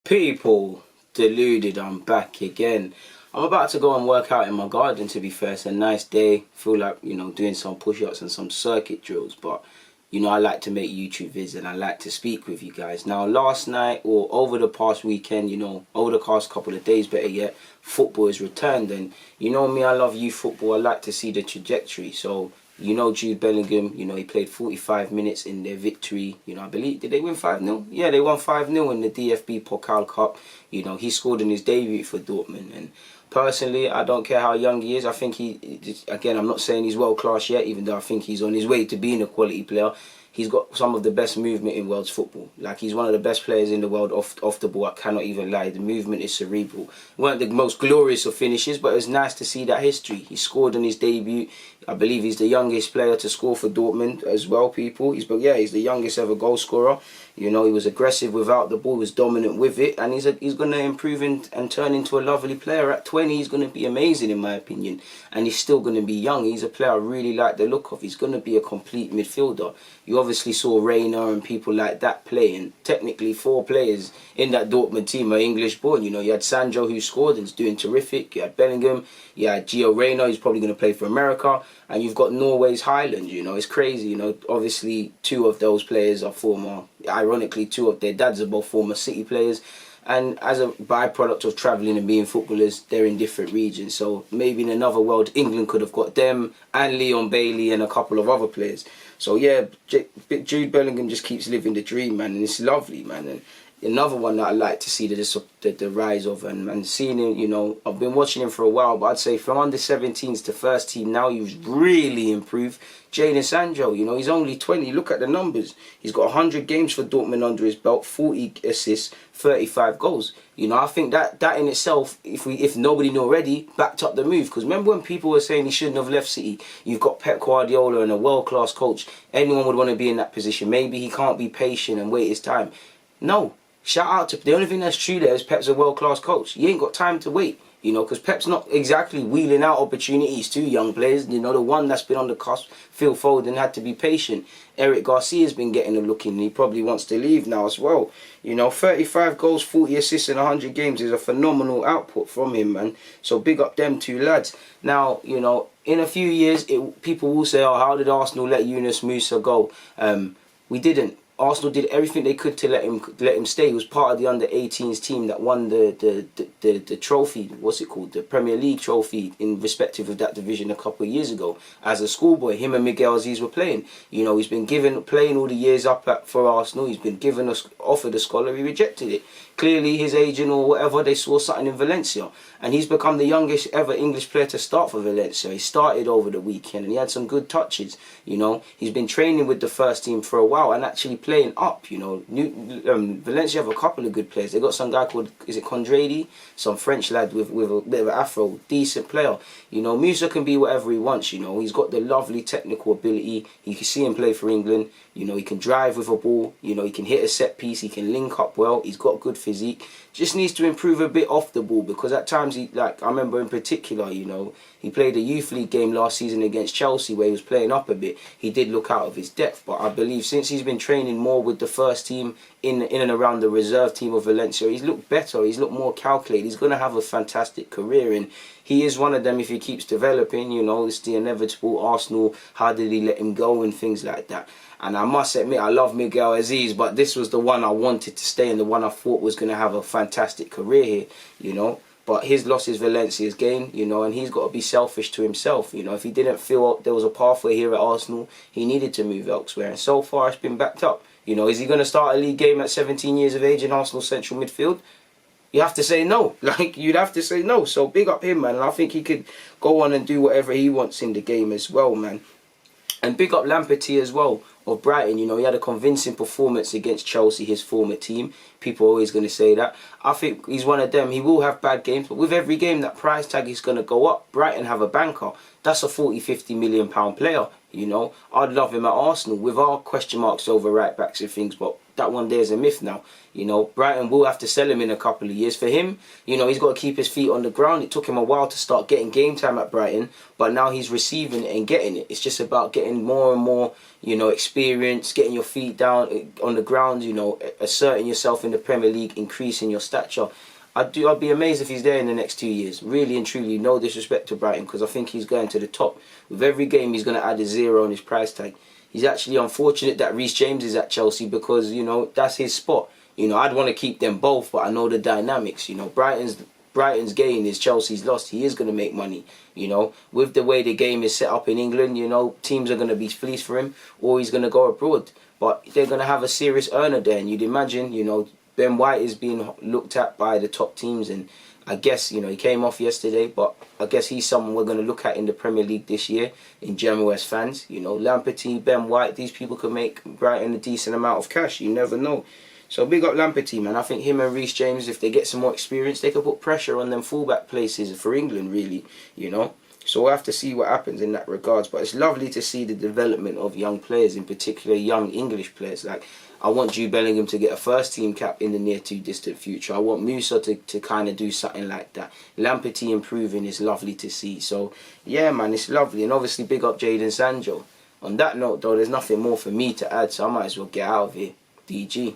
People, Deluded, I'm back again. I'm about to go and work out in my garden, to be fair. It's a nice day. Feel like, doing some push-ups and some circuit drills. But, I like to make YouTube vids and I like to speak with you guys. Now, last night or over the past weekend, over the past couple of days, better yet, football has returned. And you know me, I love youth football. I like to see the trajectory. So, Jude Bellingham, he played 45 minutes in their victory. I believe, did they win 5-0? Yeah, they won 5-0 in the DFB Pokal Cup. He scored in his debut for Dortmund. And personally, I don't care how young he is. I think again, I'm not saying he's world class yet, even though I think he's on his way to being a quality player. He's got some of the best movement in world's football. Like, he's one of the best players in the world off the ball. I cannot even lie. The movement is cerebral. It weren't the most glorious of finishes, but it was nice to see that history. He scored on his debut. I believe he's the youngest player to score for Dortmund as well, people. He's the youngest ever goal scorer. He was aggressive without the ball, was dominant with it, and he's going to improve and turn into a lovely player. At 20, he's going to be amazing, in my opinion, and he's still going to be young. He's a player I really like the look of. He's going to be a complete midfielder. You obviously saw Reina and people like that play, and technically 4 players in that Dortmund team are English-born. You had Sancho, who scored and is doing terrific. You had Bellingham. You had Gio Reyna, who's probably going to play for America. And you've got Norway's Highland, it's crazy, obviously 2 of those players are ironically 2 of their dads are both former City players. And as a byproduct of travelling and being footballers, they're in different regions. So maybe in another world, England could have got them and Leon Bailey and a couple of other players. So yeah, Jude Bellingham just keeps living the dream, man, and it's lovely, man. And another one that I like to see the rise of, and seeing him, I've been watching him for a while, but I'd say from under 17s to first team now, he's really improved. Jadon Sancho, he's only 20. Look at the numbers. He's got 100 games for Dortmund under his belt, 40 assists, 35 goals. I think that in itself, if nobody knew already, backed up the move. Because remember when people were saying he shouldn't have left City? You've got Pep Guardiola and a world-class coach. Anyone would want to be in that position. Maybe he can't be patient and wait his time. No. Shout out to the only thing that's true there is Pep's a world-class coach. He ain't got time to wait, because Pep's not exactly wheeling out opportunities to young players. The one that's been on the cusp, Phil Foden, had to be patient. Eric Garcia's been getting a look in, and he probably wants to leave now as well. 35 goals, 40 assists in 100 games is a phenomenal output from him, man. So big up them 2 lads. Now, in a few years, people will say, oh, how did Arsenal let Yunus Musah go? We didn't. Arsenal did everything they could to let him stay. He was part of the under-18s team that won the trophy. What's it called? The Premier League trophy in respective of that division a couple of years ago. As a schoolboy, him and Miguel Aziz were playing. He's been playing all the years for Arsenal. He's been offered a scholar. He rejected it. Clearly, his agent or whatever, they saw something in Valencia. And he's become the youngest ever English player to start for Valencia. He started over the weekend and he had some good touches. He's been training with the first team for a while and actually playing up. Valencia have a couple of good players. They got some guy called, is it Condradi? Some French lad with a bit of an afro. Decent player. Musah can be whatever he wants. He's got the lovely technical ability. You can see him play for England. He can drive with a ball. He can hit a set piece. He can link up well. He's got good physique. Just needs to improve a bit off the ball, because at times I remember in particular, he played a youth league game last season against Chelsea where he was playing up a bit. He did look out of his depth, but I believe since he's been training more with the first team in and around the reserve team of Valencia, he's looked better. He's looked more calculated. He's going to have a fantastic career, and he is one of them if he keeps developing. It's the inevitable Arsenal, how did he let him go and things like that. And I must admit, I love Miguel Aziz, but this was the one I wanted to stay and the one I thought was going to have a fantastic career here, But his loss is Valencia's gain, and he's got to be selfish to himself. If he didn't feel there was a pathway here at Arsenal, he needed to move elsewhere. And so far, it's been backed up. Is he going to start a league game at 17 years of age in Arsenal central midfield? You have to say no. You'd have to say no. So big up him, man. And I think he could go on and do whatever he wants in the game as well, man. And big up Lamperty as well, of Brighton. He had a convincing performance against Chelsea, his former team. People are always going to say that. I think he's one of them. He will have bad games, but with every game, that price tag is going to go up. Brighton have a banker. That's a 40-50 million pound player. You know, I'd love him at Arsenal with our question marks over right backs and things, but that one there is a myth now. You know, Brighton will have to sell him in a couple of years. For him, you know, he's got to keep his feet on the ground. It took him a while to start getting game time at Brighton, but now he's receiving it and getting it. It's just about getting more and more, you know, experience, getting your feet down on the ground, you know, asserting yourself in the Premier League, increasing your stature. I'd be amazed if he's there in the next 2 years. Really and truly, no disrespect to Brighton, because I think he's going to the top. With every game, he's going to add a 0 on his price tag. He's actually unfortunate that Reece James is at Chelsea because, you know, that's his spot. You know, I'd want to keep them both, but I know the dynamics. You know, Brighton's gain is Chelsea's loss. He is going to make money. You know, with the way the game is set up in England, you know, teams are going to be fleeced for him, or he's going to go abroad. But they're going to have a serious earner there, and you'd imagine, you know, Ben White is being looked at by the top teams, and I guess, you know, he came off yesterday, but I guess he's someone we're going to look at in the Premier League this year in general as fans. You know, Lamperty, Ben White, these people could make Brighton a decent amount of cash. You never know. So big up Lamperty, man. I think him and Reece James, if they get some more experience, they could put pressure on them fullback places for England, really, you know. So we'll have to see what happens in that regards. But it's lovely to see the development of young players, in particular young English players. Like, I want Jude Bellingham to get a first team cap in the near to distant future. I want Musah to kind of do something like that. Lamperty improving is lovely to see. So, yeah, man, it's lovely. And obviously, big up Jadon Sancho. On that note, though, there's nothing more for me to add, so I might as well get out of here. DG.